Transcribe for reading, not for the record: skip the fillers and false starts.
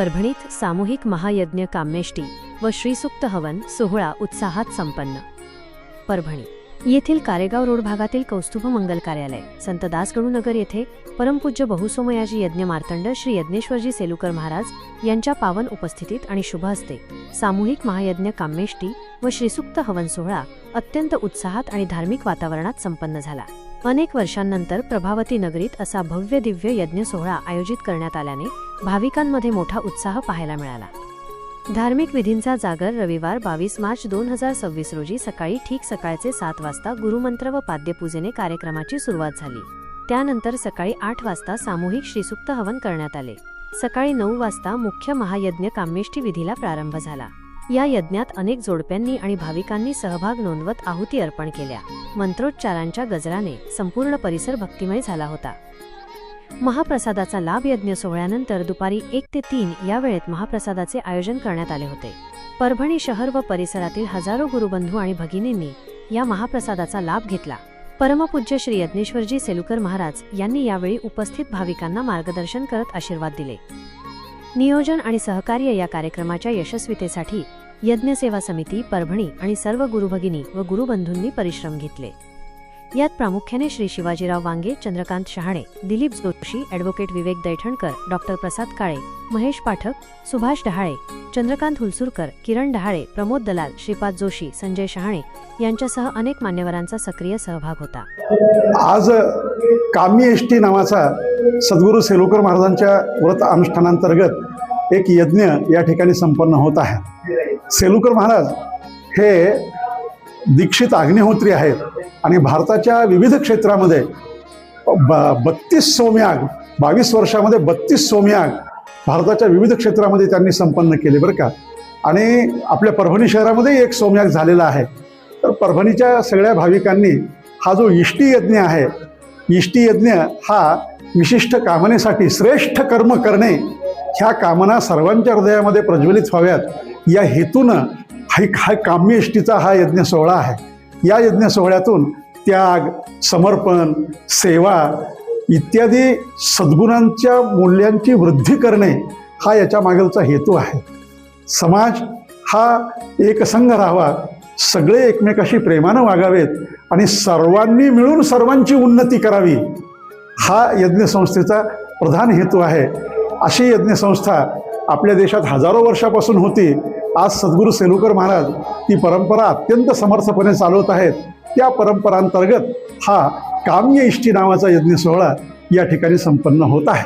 परभणीत सामूहिक महायज्ञ काम्येष्टी व श्रीसूक्त हवन सोहळा उत्साहात संपन्न। परभणी येथील कारेगाव रोड भागातील कौस्तुभ मंगल कार्यालय संत दासगणूनगर येथे परमपूज्य बहुसोमयाजी यज्ञ मार्तंड श्री यज्ञेश्वरजी सेलुकर महाराज यांच्या पावन उपस्थितीत आणि शुभ हस्ते सामूहिक महायज्ञ काम्येष्टी व श्रीसूक्त हवन सोहळा अत्यंत उत्साहात आणि धार्मिक वातावरणात संपन्न झाला। अनेक वर्षांनंतर प्रभावती नगरीत असा भव्य दिव्य यज्ञ सोहळा आयोजित करण्यात आल्याने भाविकांमध्ये मोठा उत्साह पाहायला मिळाला। धार्मिक विधींचा जागर रविवार 22 मार्च 2026 रोजी सकाळी ठीक सकाळचे 7 वाजता गुरुमंत्र व पाद्यपूजेने कार्यक्रमाची सुरुवात झाली। त्यानंतर सकाळी 8 वाजता सामूहिक श्रीसूक्त हवन करण्यात आले। सकाळी 9 वाजता मुख्य महायज्ञ काम्येष्टी विधीला प्रारंभ झाला। या यज्ञात अनेक जोडप्यांनी आणि भाविकांनी सहभाग नोंदवत आहुती अर्पण केल्या। मंत्रोच्चारांच्या गजराने संपूर्ण परिसर भक्तिमय झाला होता। महाप्रसादाचा लाभ यज्ञ सोहळ्यानंतर दुपारी 1 ते 3 या वेळेत महाप्रसादाचे आयोजन करण्यात आले होते। परभणी शहर व परिसरातील हजारो गुरुबंधू आणि भगिनींनी या महाप्रसादाचा लाभ घेतला। परमपूज्य श्री यज्ञेश्वरजी सेलुकर महाराज यांनी यावेळी उपस्थित भाविकांना मार्गदर्शन करत आशीर्वाद दिले। नियोजन आणि सहकार्य या कार्यक्रमाच्या यशस्वीतेसाठी यज्ञ सेवा समिती परभणी आणि सर्व गुरुभगिनी व गुरुबंधूंनी परिश्रम घेतले। यात प्रामुख्याने श्री शिवाजीराव वांगे, चंद्रकांत शहाणे, दिलीप जोशी, ॲडव्होकेट विवेक दैठणकर, डॉक्टर प्रसाद काळे, महेश पाठक, सुभाष डहाळे, चंद्रकांत हुलसूरकर, किरण डहाळे, प्रमोद दलाल, श्रीपाद जोशी, संजय शहाणे यांच्यासह अनेक मान्यवरांचा सक्रिय सहभाग होता। आज काम्येष्टी नावाचा सद्गुरू सेलुकर महाराजांच्या व्रत अनुष्ठानांतर्गत एक यज्ञ या ठिकाणी संपन्न होत आहे। सेलुकर महाराज हे दीक्षित अग्निहोत्री आहेत आणि भारताच्या विविध क्षेत्रामध्ये 32 सोमयाग 22 वर्षामध्ये 32 सोमयाग भारताच्या विविध क्षेत्रामध्ये त्यांनी संपन्न केले बरं का। आणि आपल्या परभणी शहरामध्ये एक सोमयाग झालेला आहे। तर परभणीच्या सगळ्या भाविकांनी हा जो इष्टी यज्ञ आहे, इष्टी यज्ञ हा विशिष्ट कामनेसाठी श्रेष्ठ कर्म करणे ह्या कामना सर्वांच्या हृदयामध्ये प्रज्वलित व्हाव्यात या हेतूनं हा काम्येष्टीचा हा यज्ञ सोहळा आहे। या यज्ञ सोहळ्यातून त्याग, समर्पण, सेवा इत्यादी सद्गुणांच्या मूल्यांची वृद्धी करणे हा याच्या मागचा हेतू आहे। समाज हा एकसंघ राहावा, सगळे एकमेकाशी प्रेमानं वागावेत आणि सर्वांनी मिळून सर्वांची उन्नती करावी हा यज्ञ संस्थेचा प्रधान हेतू आहे। अशी यज्ञ संस्था आपल्या देशात हजारो वर्षापासून होती। आज सद्गुरू सेलुकर महाराज ती परंपरा अत्यंत समर्थपणे चालवत आहेत। त्या परंपरांतर्गत हा काम्येष्टी नावाचा यज्ञ सोहळा या ठिकाणी संपन्न होत आहे।